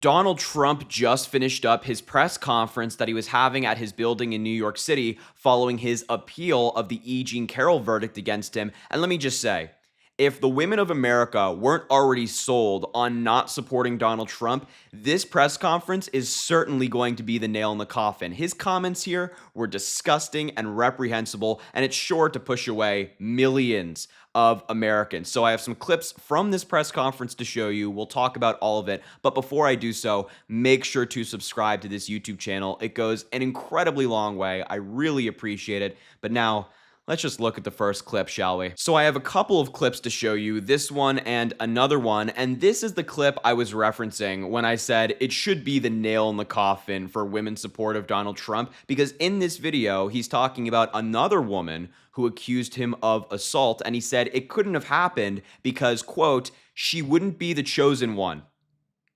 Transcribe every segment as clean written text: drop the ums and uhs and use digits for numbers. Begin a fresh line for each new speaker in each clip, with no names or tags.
Donald Trump just finished up his press conference that he was having at his building in New York City following his appeal of the E. Jean Carroll verdict against him. And let me just say, if the women of America weren't already sold on not supporting Donald Trump, this press conference is certainly going to be the nail in the coffin. His comments here were disgusting and reprehensible, and it's sure to push away millions of Americans. So I have some clips from this press conference to show you. We'll talk about all of it. But before I do so, make sure to subscribe to this YouTube channel. It goes an incredibly long way. I really appreciate it. But now, let's just look at the first clip, shall we? So I have a couple of clips to show you, this one and another one, and this is the clip I was referencing when I said it should be the nail in the coffin for women's support of Donald Trump, because in this video, he's talking about another woman who accused him of assault, and he said it couldn't have happened because, quote, she wouldn't be the chosen one.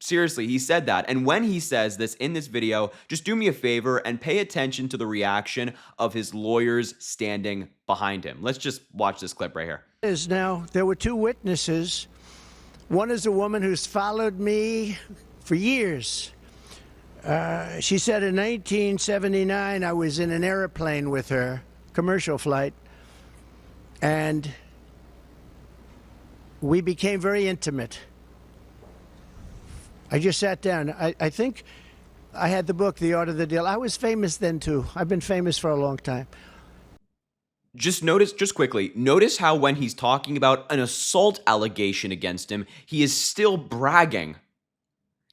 Seriously, he said that. And when he says this in this video, just do me a favor and pay attention to the reaction of his lawyers standing behind him. Let's just watch this clip right here.
Now, there were two witnesses. One is a woman who's followed me for years. She said in 1979, I was in an airplane with her, commercial flight, and we became very intimate. I just sat down. I think I had the book, The Art of the Deal. I was famous then, too. I've been famous for a long time.
Just quickly, notice how when he's talking about an assault allegation against him, he is still bragging.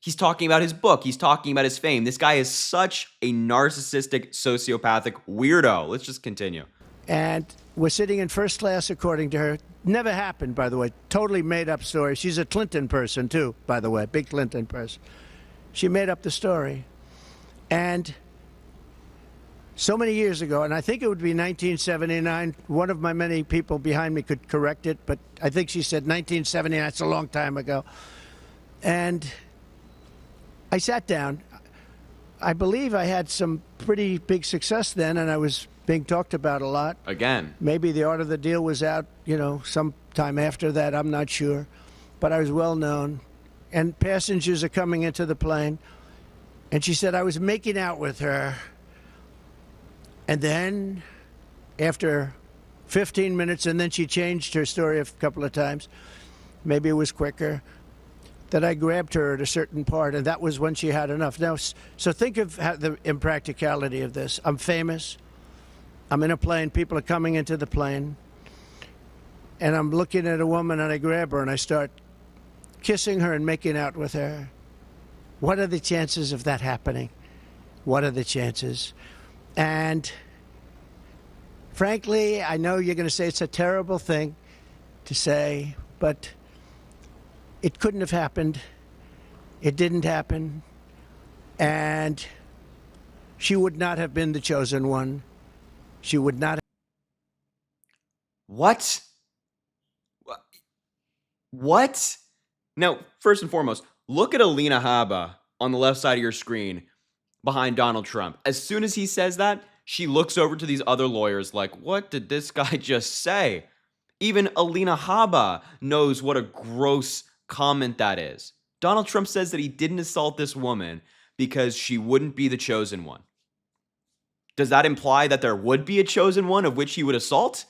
He's talking about his book. He's talking about his fame. This guy is such a narcissistic, sociopathic weirdo. Let's just continue.
And we're sitting in first class, according to her. Never happened, by the way. Totally made up story. She's a Clinton person, too, by the way. Big Clinton person. She made up the story. And so many years ago, and I think it would be 1979, one of my many people behind me could correct it, but I think she said 1979. That's a long time ago. And I sat down. I believe I had some pretty big success then, and I was being talked about a lot.
Again.
Maybe The Art of the Deal was out, sometime after that. I'm not sure. But I was well known. And passengers are coming into the plane. And she said I was making out with her. And then, after 15 minutes, and then she changed her story a couple of times. Maybe it was quicker. That I grabbed her at a certain part, and that was when she had enough. Now, so think of the impracticality of this. I'm famous. I'm in a plane. People are coming into the plane. And I'm looking at a woman, and I grab her, and I start kissing her and making out with her. What are the chances of that happening? What are the chances? And frankly, I know you're going to say it's a terrible thing to say, but it couldn't have happened. It didn't happen. And she would not have been the chosen one. She would not have.
What? What? Now, first and foremost, look at Alina Habba on the left side of your screen behind Donald Trump. As soon as he says that, she looks over to these other lawyers like, what did this guy just say? Even Alina Habba knows what a gross comment that is. Donald Trump says that he didn't assault this woman because she wouldn't be the chosen one. Does that imply that there would be a chosen one of which he would assault?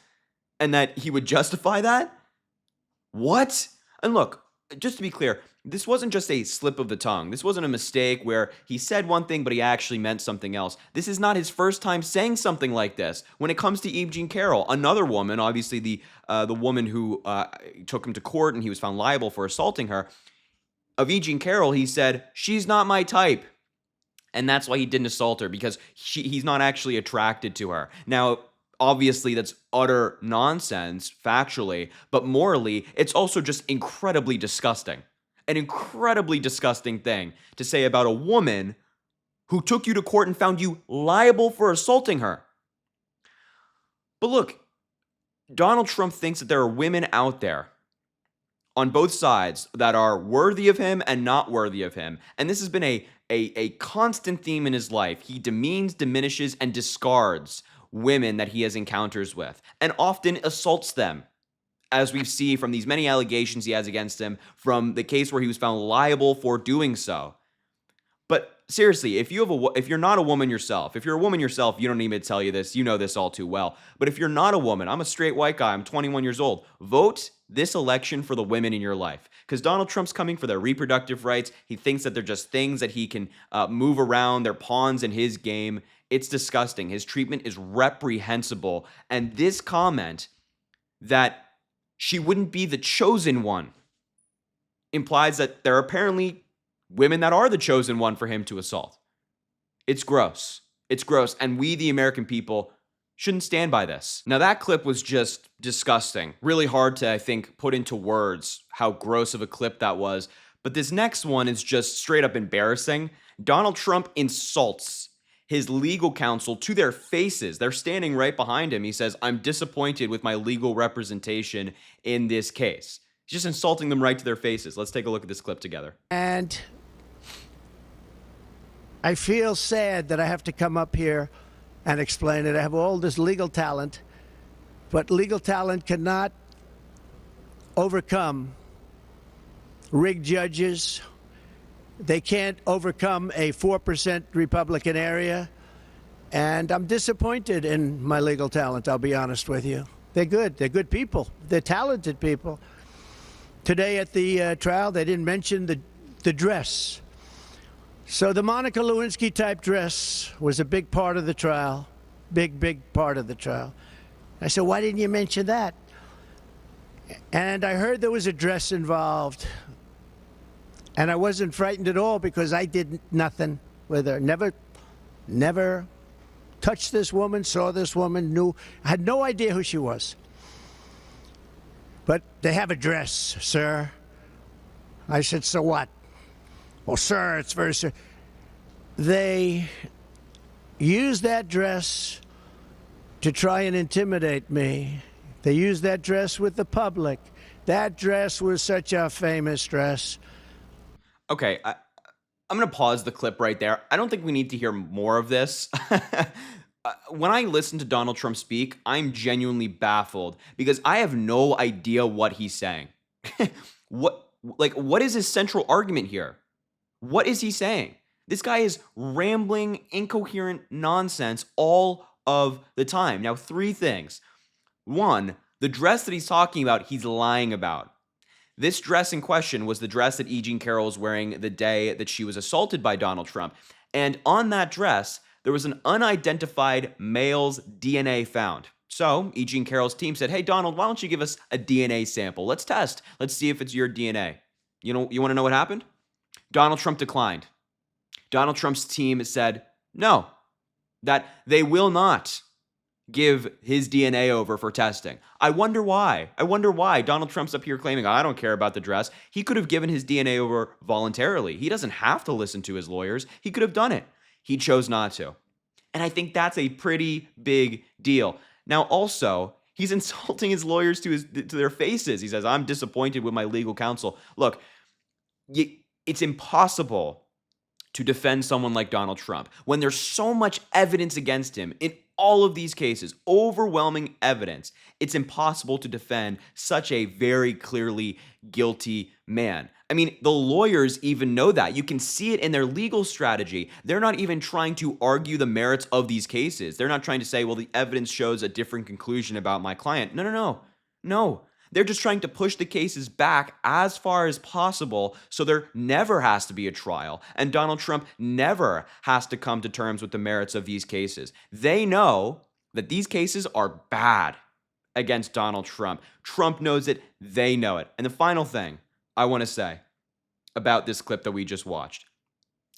And that he would justify that? What? And look, just to be clear, this wasn't just a slip of the tongue. This wasn't a mistake where he said one thing, but he actually meant something else. This is not his first time saying something like this. When it comes to E. Jean Carroll, another woman, obviously the woman who took him to court and he was found liable for assaulting her, of E. Jean Carroll, he said, she's not my type. And that's why he didn't assault her, because he's not actually attracted to her. Now, obviously, that's utter nonsense, factually, but morally, it's also just incredibly disgusting. An incredibly disgusting thing to say about a woman who took you to court and found you liable for assaulting her. But look, Donald Trump thinks that there are women out there on both sides that are worthy of him and not worthy of him. And this has been a constant theme in his life. He demeans, diminishes, and discards women that he has encounters with, and often assaults them, as we see from these many allegations he has against him, from the case where he was found liable for doing so. seriously, if you're not a woman yourself, if you're a woman yourself, you don't need me to tell you this. You know this all too well. But if you're not a woman, I'm a straight white guy. I'm 21 years old. Vote this election for the women in your life, because Donald Trump's coming for their reproductive rights. He thinks that they're just things that he can move around. They're pawns in his game. It's disgusting. His treatment is reprehensible. And this comment that she wouldn't be the chosen one implies that there are apparently women that are the chosen one for him to assault. It's gross. It's gross. And we, the American people, shouldn't stand by this. Now, that clip was just disgusting. Really hard to, I think, put into words how gross of a clip that was. But this next one is just straight up embarrassing. Donald Trump insults his legal counsel to their faces. They're standing right behind him. He says, "I'm disappointed with my legal representation in this case." He's just insulting them right to their faces. Let's take a look at this clip together.
And I feel sad that I have to come up here and explain it. I have all this legal talent, but legal talent cannot overcome rigged judges. They can't overcome a 4% Republican area. And I'm disappointed in my legal talent, I'll be honest with you. They're good. They're good people. They're talented people. Today at the trial, they didn't mention the dress. So the Monica Lewinsky type dress was a big part of the trial. Big part of the trial. I said, why didn't you mention that? And I heard there was a dress involved. And I wasn't frightened at all because I did nothing with her. Never touched this woman, saw this woman, had no idea who she was. But they have a dress, sir. I said, so what? Well, sir, it's very sir. They used that dress to try and intimidate me. They used that dress with the public. That dress was such a famous dress.
Okay, I'm going to pause the clip right there. I don't think we need to hear more of this. When I listen to Donald Trump speak, I'm genuinely baffled because I have no idea what he's saying. What is his central argument here? What is he saying? This guy is rambling, incoherent nonsense all of the time. Now, 3 things. 1, the dress that he's talking about, he's lying about. This dress in question was the dress that E. Jean Carroll was wearing the day that she was assaulted by Donald Trump. And on that dress, there was an unidentified male's DNA found. So E. Jean Carroll's team said, hey, Donald, why don't you give us a DNA sample? Let's test. Let's see if it's your DNA. You want to know what happened? Donald Trump declined. Donald Trump's team said, no, that they will not give his DNA over for testing. I wonder why. Donald Trump's up here claiming, I don't care about the dress. He could have given his DNA over voluntarily. He doesn't have to listen to his lawyers. He could have done it. He chose not to. And I think that's a pretty big deal. Now, also, he's insulting his lawyers to their faces. He says, I'm disappointed with my legal counsel. Look, it's impossible to defend someone like Donald Trump when there's so much evidence against him in all of these cases, overwhelming evidence. It's impossible to defend such a very clearly guilty man. I mean, the lawyers even know that. You can see it in their legal strategy. They're not even trying to argue the merits of these cases. They're not trying to say, well, the evidence shows a different conclusion about my client. No. They're just trying to push the cases back as far as possible so there never has to be a trial and Donald Trump never has to come to terms with the merits of these cases. They know that these cases are bad against Donald Trump. Trump knows it. They know it. And the final thing I want to say about this clip that we just watched,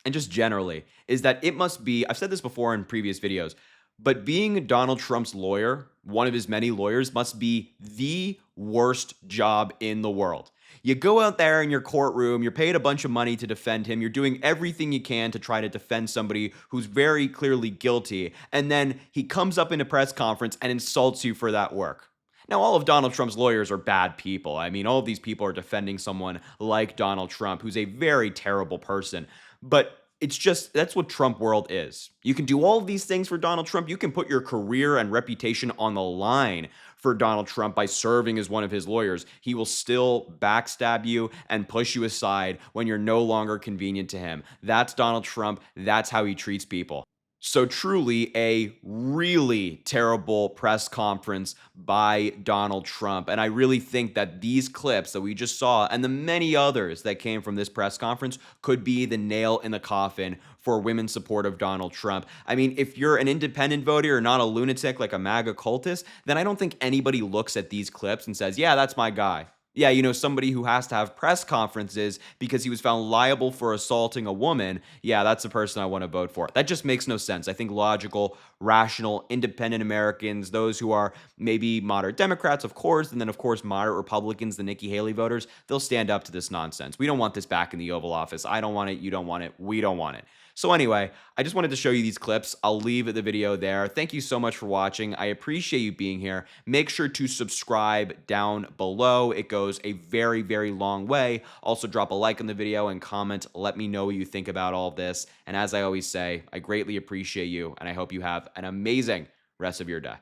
and just generally, is that it must be, I've said this before in previous videos, but being Donald Trump's lawyer, one of his many lawyers, must be the worst job in the world. You go out there in your courtroom, you're paid a bunch of money to defend him, you're doing everything you can to try to defend somebody who's very clearly guilty, and then he comes up in a press conference and insults you for that work. Now, all of Donald Trump's lawyers are bad people. I mean, all of these people are defending someone like Donald Trump, who's a very terrible person. But it's just that's what Trump world is. You can do all of these things for Donald Trump. You can put your career and reputation on the line for Donald Trump by serving as one of his lawyers. He will still backstab you and push you aside when you're no longer convenient to him. That's Donald Trump. That's how he treats people. So, truly, a really terrible press conference by Donald Trump. And I really think that these clips that we just saw and the many others that came from this press conference could be the nail in the coffin for women's support of Donald Trump. I mean, if you're an independent voter or not a lunatic like a MAGA cultist, then I don't think anybody looks at these clips and says, yeah, that's my guy. Yeah, somebody who has to have press conferences because he was found liable for assaulting a woman. Yeah, that's the person I want to vote for. That just makes no sense. I think logical, rational, independent Americans, those who are maybe moderate Democrats, of course, and then, of course, moderate Republicans, the Nikki Haley voters, they'll stand up to this nonsense. We don't want this back in the Oval Office. I don't want it. You don't want it. We don't want it. So anyway, I just wanted to show you these clips. I'll leave the video there. Thank you so much for watching. I appreciate you being here. Make sure to subscribe down below. It goes a very, very long way. Also, drop a like on the video and comment. Let me know what you think about all of this. And as I always say, I greatly appreciate you, and I hope you have an amazing rest of your day.